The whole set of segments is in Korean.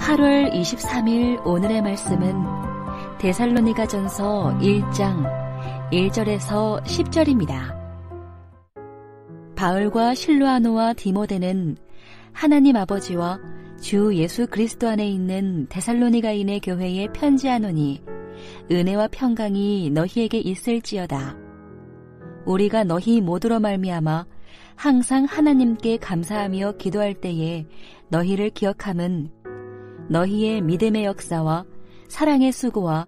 8월 23일 오늘의 말씀은 데살로니가전서 1장 1절에서 10절입니다. 바울과 실로아노와 디모데는 하나님 아버지와 주 예수 그리스도 안에 있는 데살로니가인의 교회에 편지하노니 은혜와 평강이 너희에게 있을지어다. 우리가 너희 모두로 말미암아 항상 하나님께 감사하며 기도할 때에 너희를 기억함은 너희의 믿음의 역사와 사랑의 수고와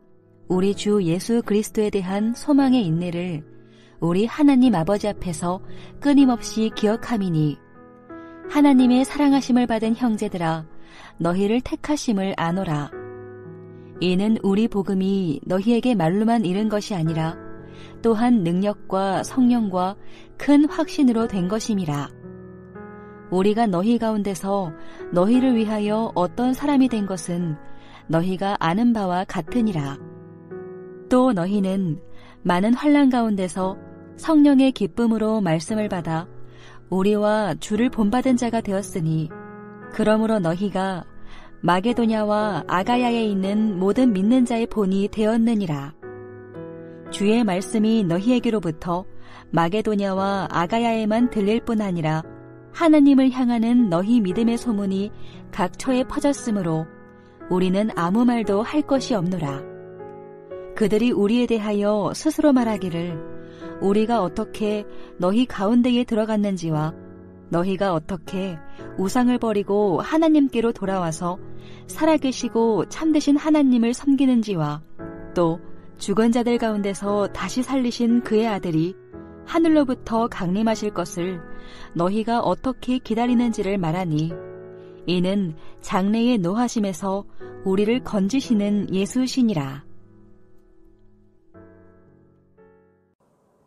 우리 주 예수 그리스도에 대한 소망의 인내를 우리 하나님 아버지 앞에서 끊임없이 기억함이니 하나님의 사랑하심을 받은 형제들아 너희를 택하심을 아노라. 이는 우리 복음이 너희에게 말로만 이른 것이 아니라 또한 능력과 성령과 큰 확신으로 된 것임이라. 우리가 너희 가운데서 너희를 위하여 어떤 사람이 된 것은 너희가 아는 바와 같으니라. 또 너희는 많은 환난 가운데서 성령의 기쁨으로 말씀을 받아 우리와 주를 본받은 자가 되었으니 그러므로 너희가 마게도냐와 아가야에 있는 모든 믿는 자의 본이 되었느니라. 주의 말씀이 너희에게로부터 마게도냐와 아가야에만 들릴 뿐 아니라 하나님을 향하는 너희 믿음의 소문이 각 처에 퍼졌으므로 우리는 아무 말도 할 것이 없노라. 그들이 우리에 대하여 스스로 말하기를 우리가 어떻게 너희 가운데에 들어갔는지와 너희가 어떻게 우상을 버리고 하나님께로 돌아와서 살아계시고 참되신 하나님을 섬기는지와 또 죽은 자들 가운데서 다시 살리신 그의 아들이 하늘로부터 강림하실 것을 너희가 어떻게 기다리는지를 말하니 이는 장래의 노하심에서 우리를 건지시는 예수시니라.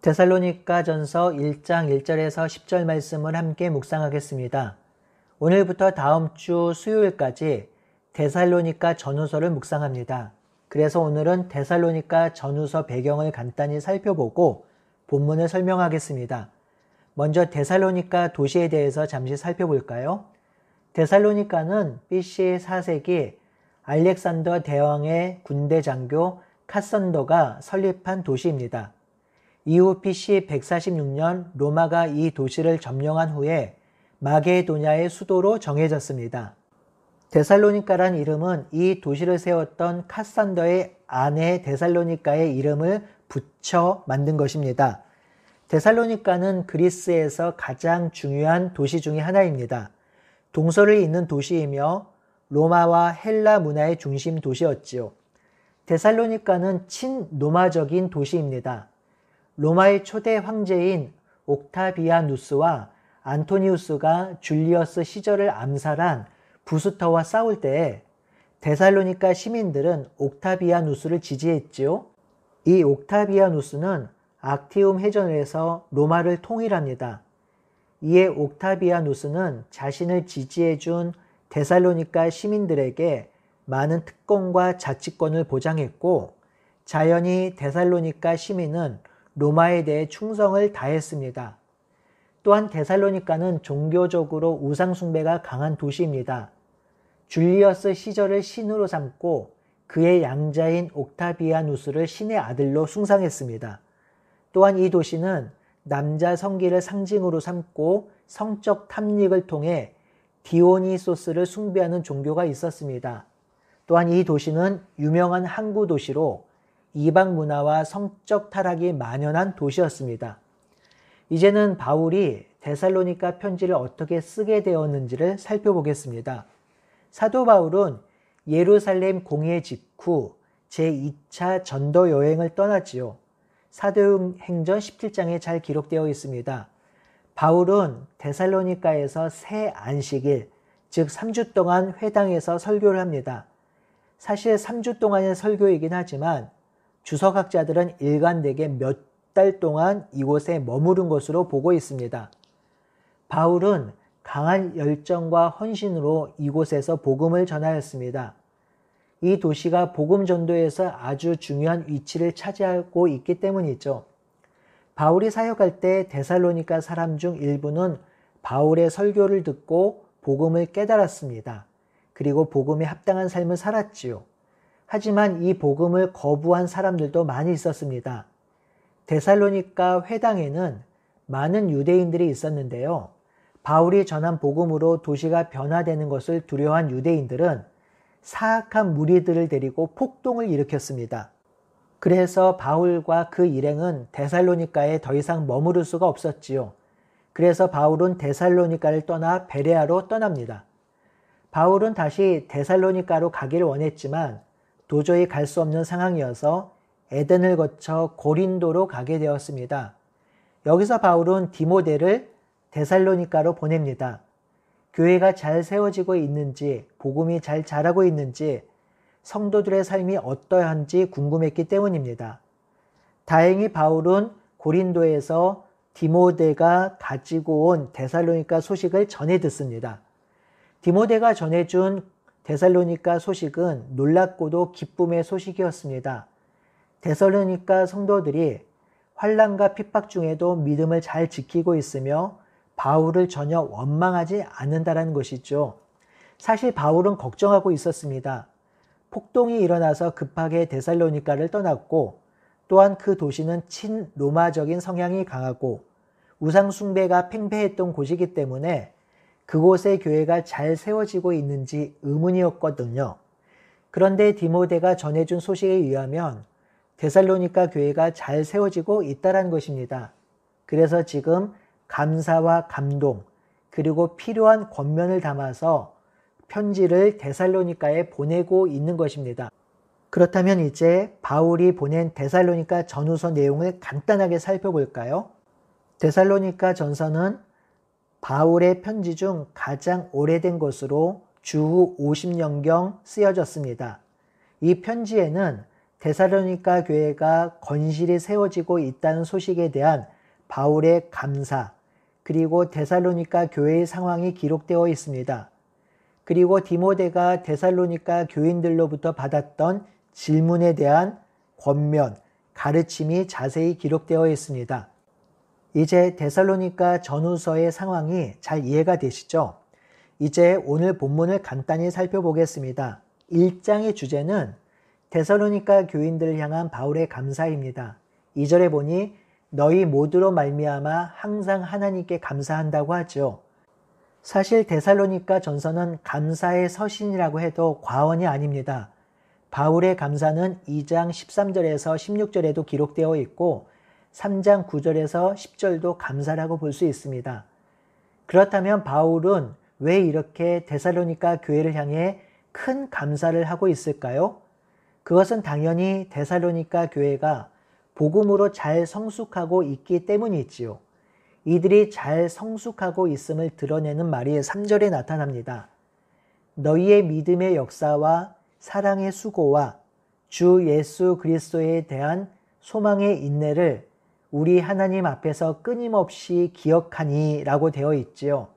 데살로니가전서 1장 1절에서 10절 말씀을 함께 묵상하겠습니다. 오늘부터 다음 주 수요일까지 데살로니가 전후서를 묵상합니다. 그래서 오늘은 데살로니가 전후서 배경을 간단히 살펴보고 본문을 설명하겠습니다. 먼저 데살로니가 도시에 대해서 잠시 살펴볼까요? 데살로니가는 BC 4세기 알렉산더 대왕의 군대 장교 카선더가 설립한 도시입니다. 이후 BC 146년 로마가 이 도시를 점령한 후에 마게도냐의 수도로 정해졌습니다. 데살로니가란 이름은 이 도시를 세웠던 카산더의 아내 데살로니가의 이름을 붙여 만든 것입니다. 데살로니가는 그리스에서 가장 중요한 도시 중의 하나입니다. 동서를 잇는 도시이며 로마와 헬라 문화의 중심 도시였지요. 데살로니가는 친로마적인 도시입니다. 로마의 초대 황제인 옥타비아누스와 안토니우스가 줄리어스 시저를 암살한 부스터와 싸울 때에 데살로니가 시민들은 옥타비아누스를 지지했지요. 이 옥타비아누스는 악티움 해전에서 로마를 통일합니다. 이에 옥타비아누스는 자신을 지지해준 데살로니가 시민들에게 많은 특권과 자치권을 보장했고 자연히 데살로니가 시민은 로마에 대해 충성을 다했습니다. 또한 데살로니가는 종교적으로 우상숭배가 강한 도시입니다. 줄리어스 시저를 신으로 삼고 그의 양자인 옥타비아누스를 신의 아들로 숭상했습니다. 또한 이 도시는 남자 성기를 상징으로 삼고 성적 탐닉을 통해 디오니소스를 숭배하는 종교가 있었습니다. 또한 이 도시는 유명한 항구 도시로 이방 문화와 성적 타락이 만연한 도시였습니다. 이제는 바울이 데살로니가 편지를 어떻게 쓰게 되었는지를 살펴보겠습니다. 사도 바울은 예루살렘 공회 직후 제2차 전도 여행을 떠났지요. 사도행전 17장에 잘 기록되어 있습니다. 바울은 데살로니가에서 새 안식일, 즉 3주 동안 회당에서 설교를 합니다. 사실 3주 동안의 설교이긴 하지만 주석학자들은 일관되게 몇 달 동안 이곳에 머무른 것으로 보고 있습니다. 바울은 강한 열정과 헌신으로 이곳에서 복음을 전하였습니다. 이 도시가 복음 전도에서 아주 중요한 위치를 차지하고 있기 때문이죠. 바울이 사역할 때 데살로니가 사람 중 일부는 바울의 설교를 듣고 복음을 깨달았습니다. 그리고 복음에 합당한 삶을 살았지요. 하지만 이 복음을 거부한 사람들도 많이 있었습니다. 데살로니가 회당에는 많은 유대인들이 있었는데요. 바울이 전한 복음으로 도시가 변화되는 것을 두려워한 유대인들은 사악한 무리들을 데리고 폭동을 일으켰습니다. 그래서 바울과 그 일행은 데살로니가에 더 이상 머무를 수가 없었지요. 그래서 바울은 데살로니가를 떠나 베레아로 떠납니다. 바울은 다시 데살로니가로 가기를 원했지만 도저히 갈 수 없는 상황이어서 에덴을 거쳐 고린도로 가게 되었습니다. 여기서 바울은 디모데를 데살로니가로 보냅니다. 교회가 잘 세워지고 있는지, 복음이 잘 자라고 있는지, 성도들의 삶이 어떠한지 궁금했기 때문입니다. 다행히 바울은 고린도에서 디모데가 가지고 온 데살로니가 소식을 전해 듣습니다. 디모데가 전해준 데살로니가 소식은 놀랍고도 기쁨의 소식이었습니다. 데살로니가 성도들이 환난과 핍박 중에도 믿음을 잘 지키고 있으며 바울을 전혀 원망하지 않는다는 것이죠. 사실 바울은 걱정하고 있었습니다. 폭동이 일어나서 급하게 데살로니가를 떠났고 또한 그 도시는 친로마적인 성향이 강하고 우상 숭배가 팽배했던 곳이기 때문에 그곳의 교회가 잘 세워지고 있는지 의문이었거든요. 그런데 디모데가 전해준 소식에 의하면 데살로니가 교회가 잘 세워지고 있다는 것입니다. 그래서 지금 감사와 감동 그리고 필요한 권면을 담아서 편지를 데살로니가에 보내고 있는 것입니다. 그렇다면 이제 바울이 보낸 데살로니가 전후서 내용을 간단하게 살펴볼까요? 데살로니가 전서는 바울의 편지 중 가장 오래된 것으로 주후 50년경 쓰여졌습니다. 이 편지에는 데살로니가 교회가 건실히 세워지고 있다는 소식에 대한 바울의 감사, 그리고 데살로니가 교회의 상황이 기록되어 있습니다. 그리고 디모데가 데살로니가 교인들로부터 받았던 질문에 대한 권면, 가르침이 자세히 기록되어 있습니다. 이제 데살로니가 전후서의 상황이 잘 이해가 되시죠? 이제 오늘 본문을 간단히 살펴보겠습니다. 1장의 주제는 데살로니가 교인들을 향한 바울의 감사입니다. 2절에 보니 너희 모두로 말미암아 항상 하나님께 감사한다고 하죠. 사실 데살로니가 전서는 감사의 서신이라고 해도 과언이 아닙니다. 바울의 감사는 2장 13절에서 16절에도 기록되어 있고 3장 9절에서 10절도 감사라고 볼 수 있습니다. 그렇다면 바울은 왜 이렇게 데살로니가 교회를 향해 큰 감사를 하고 있을까요? 그것은 당연히 데살로니가 교회가 복음으로 잘 성숙하고 있기 때문이지요. 이들이 잘 성숙하고 있음을 드러내는 말이 3절에 나타납니다. 너희의 믿음의 역사와 사랑의 수고와 주 예수 그리스도에 대한 소망의 인내를 우리 하나님 앞에서 끊임없이 기억하니 라고 되어 있지요.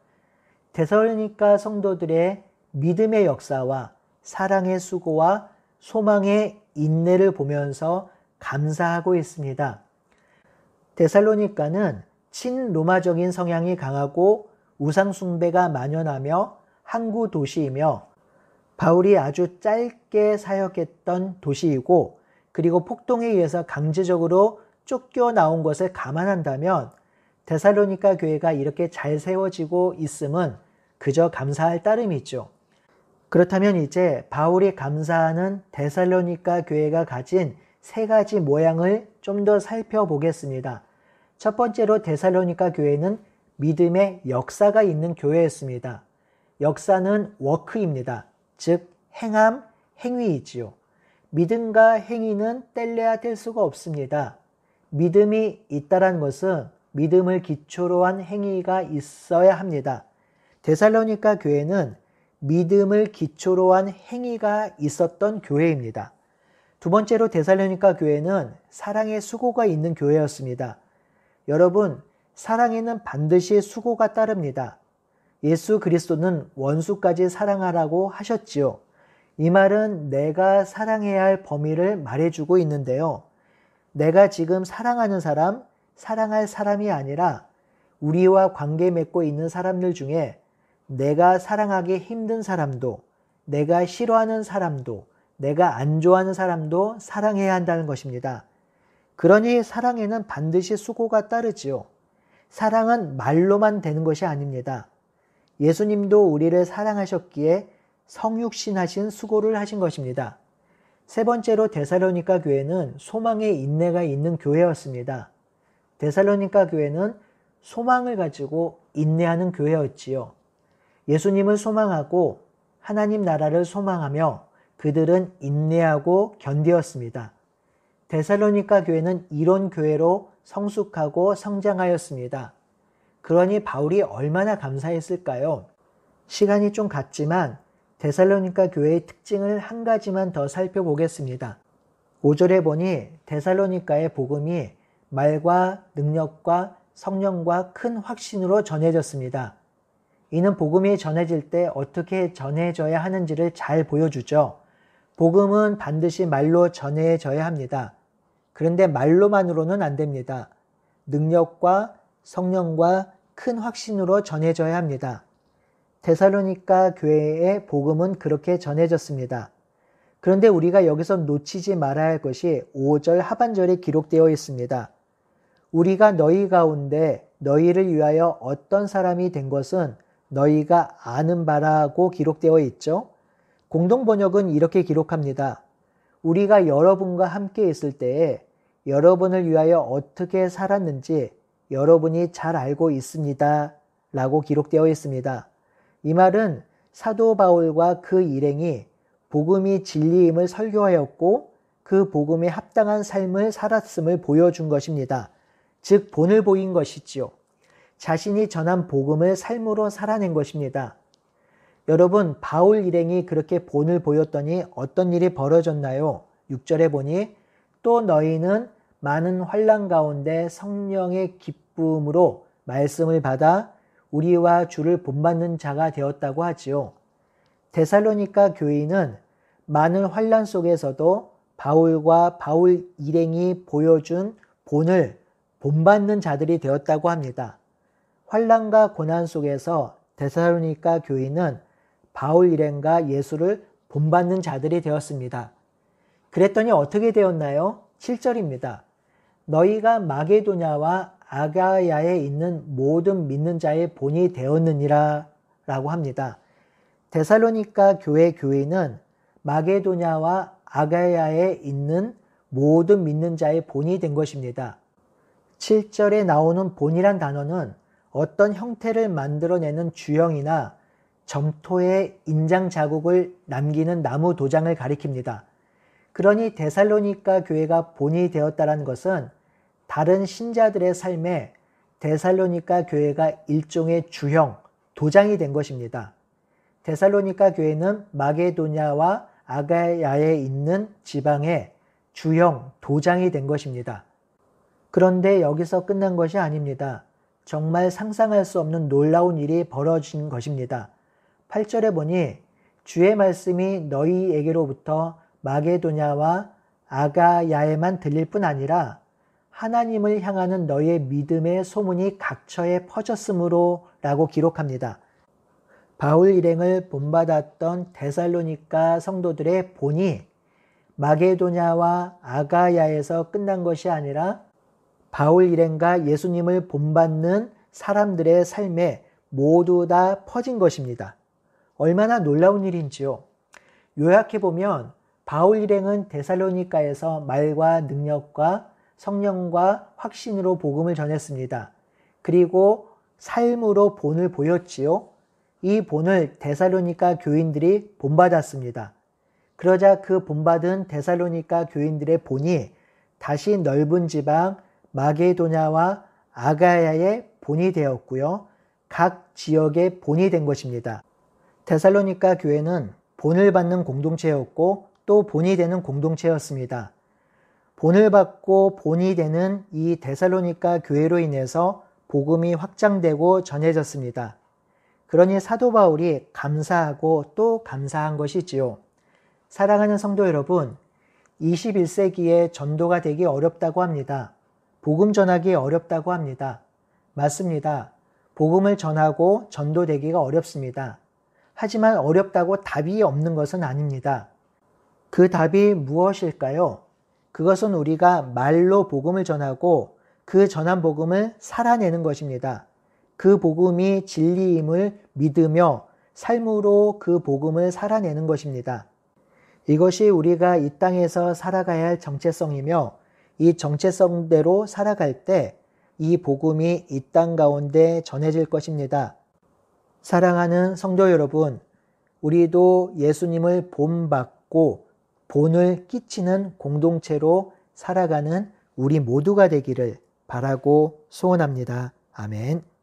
데살로니가 성도들의 믿음의 역사와 사랑의 수고와 소망의 인내를 보면서 감사하고 있습니다. 데살로니가는 친로마적인 성향이 강하고 우상숭배가 만연하며 항구 도시이며 바울이 아주 짧게 사역했던 도시이고 그리고 폭동에 의해서 강제적으로 쫓겨나온 것을 감안한다면 데살로니가 교회가 이렇게 잘 세워지고 있음은 그저 감사할 따름이죠. 그렇다면 이제 바울이 감사하는 데살로니가 교회가 가진 세 가지 모양을 좀 더 살펴보겠습니다. 첫 번째로 데살로니가 교회는 믿음의 역사가 있는 교회였습니다. 역사는 워크입니다. 즉 행함, 행위이지요. 믿음과 행위는 뗄래야 뗄 수가 없습니다. 믿음이 있다는 것은 믿음을 기초로 한 행위가 있어야 합니다. 데살로니가 교회는 믿음을 기초로 한 행위가 있었던 교회입니다. 두 번째로 데살로니가 교회는 사랑의 수고가 있는 교회였습니다. 여러분, 사랑에는 반드시 수고가 따릅니다. 예수 그리스도는 원수까지 사랑하라고 하셨지요. 이 말은 내가 사랑해야 할 범위를 말해주고 있는데요. 내가 지금 사랑하는 사람, 사랑할 사람이 아니라 우리와 관계 맺고 있는 사람들 중에 내가 사랑하기 힘든 사람도 내가 싫어하는 사람도, 내가 안 좋아하는 사람도 사랑해야 한다는 것입니다. 그러니 사랑에는 반드시 수고가 따르지요. 사랑은 말로만 되는 것이 아닙니다. 예수님도 우리를 사랑하셨기에 성육신하신 수고를 하신 것입니다. 세 번째로 데살로니가 교회는 소망의 인내가 있는 교회였습니다. 데살로니가 교회는 소망을 가지고 인내하는 교회였지요. 예수님을 소망하고 하나님 나라를 소망하며 그들은 인내하고 견디었습니다. 데살로니가 교회는 이런 교회로 성숙하고 성장하였습니다. 그러니 바울이 얼마나 감사했을까요? 시간이 좀 갔지만 데살로니가 교회의 특징을 한 가지만 더 살펴보겠습니다. 5절에 보니 데살로니가의 복음이 말과 능력과 성령과 큰 확신으로 전해졌습니다. 이는 복음이 전해질 때 어떻게 전해져야 하는지를 잘 보여주죠. 복음은 반드시 말로 전해져야 합니다. 그런데 말로만으로는 안 됩니다. 능력과 성령과 큰 확신으로 전해져야 합니다. 데살로니가 교회의 복음은 그렇게 전해졌습니다. 그런데 우리가 여기서 놓치지 말아야 할 것이 5절 하반절에 기록되어 있습니다. 우리가 너희 가운데 너희를 위하여 어떤 사람이 된 것은 너희가 아는 바라고 기록되어 있죠. 공동번역은 이렇게 기록합니다. 우리가 여러분과 함께 있을 때에 여러분을 위하여 어떻게 살았는지 여러분이 잘 알고 있습니다. 라고 기록되어 있습니다. 이 말은 사도 바울과 그 일행이 복음이 진리임을 설교하였고 그 복음에 합당한 삶을 살았음을 보여준 것입니다. 즉 본을 보인 것이지요. 자신이 전한 복음을 삶으로 살아낸 것입니다. 여러분, 바울 일행이 그렇게 본을 보였더니 어떤 일이 벌어졌나요? 6절에 보니 또 너희는 많은 환난 가운데 성령의 기쁨으로 말씀을 받아 우리와 주를 본받는 자가 되었다고 하지요. 데살로니가 교인은 많은 환난 속에서도 바울과 바울 일행이 보여준 본을 본받는 자들이 되었다고 합니다. 환난과 고난 속에서 데살로니가 교인은 바울 일행과 예수를 본받는 자들이 되었습니다. 그랬더니 어떻게 되었나요? 7절입니다. 너희가 마게도냐와 아가야에 있는 모든 믿는 자의 본이 되었느니라 라고 합니다. 데살로니가 교회 교인은 마게도냐와 아가야에 있는 모든 믿는 자의 본이 된 것입니다. 7절에 나오는 본이란 단어는 어떤 형태를 만들어내는 주형이나 점토에 인장 자국을 남기는 나무 도장을 가리킵니다. 그러니 데살로니가 교회가 본이 되었다는 것은 다른 신자들의 삶에 데살로니가 교회가 일종의 주형, 도장이 된 것입니다. 데살로니가 교회는 마게도냐와 아가야에 있는 지방의 주형, 도장이 된 것입니다. 그런데 여기서 끝난 것이 아닙니다. 정말 상상할 수 없는 놀라운 일이 벌어진 것입니다. 8절에 보니 주의 말씀이 너희에게로부터 마게도냐와 아가야에만 들릴 뿐 아니라 하나님을 향하는 너희의 믿음의 소문이 각처에 퍼졌으므로 라고 기록합니다. 바울 일행을 본받았던 데살로니가 성도들의 본이 마게도냐와 아가야에서 끝난 것이 아니라 바울 일행과 예수님을 본받는 사람들의 삶에 모두 다 퍼진 것입니다. 얼마나 놀라운 일인지요. 요약해보면 바울 일행은 데살로니가에서 말과 능력과 성령과 확신으로 복음을 전했습니다. 그리고 삶으로 본을 보였지요. 이 본을 데살로니가 교인들이 본받았습니다. 그러자 그 본받은 데살로니가 교인들의 본이 다시 넓은 지방 마게도냐와 아가야의 본이 되었고요. 각 지역의 본이 된 것입니다. 데살로니가 교회는 본을 받는 공동체였고 또 본이 되는 공동체였습니다. 본을 받고 본이 되는 이 데살로니가 교회로 인해서 복음이 확장되고 전해졌습니다. 그러니 사도 바울이 감사하고 또 감사한 것이지요. 사랑하는 성도 여러분, 21세기에 전도가 되기 어렵다고 합니다. 복음 전하기 어렵다고 합니다. 맞습니다. 복음을 전하고 전도되기가 어렵습니다. 하지만 어렵다고 답이 없는 것은 아닙니다. 그 답이 무엇일까요? 그것은 우리가 말로 복음을 전하고 그 전한 복음을 살아내는 것입니다. 그 복음이 진리임을 믿으며 삶으로 그 복음을 살아내는 것입니다. 이것이 우리가 이 땅에서 살아가야 할 정체성이며 이 정체성대로 살아갈 때 이 복음이 이 땅 가운데 전해질 것입니다. 사랑하는 성도 여러분, 우리도 예수님을 본받고 본을 끼치는 공동체로 살아가는 우리 모두가 되기를 바라고 소원합니다. 아멘.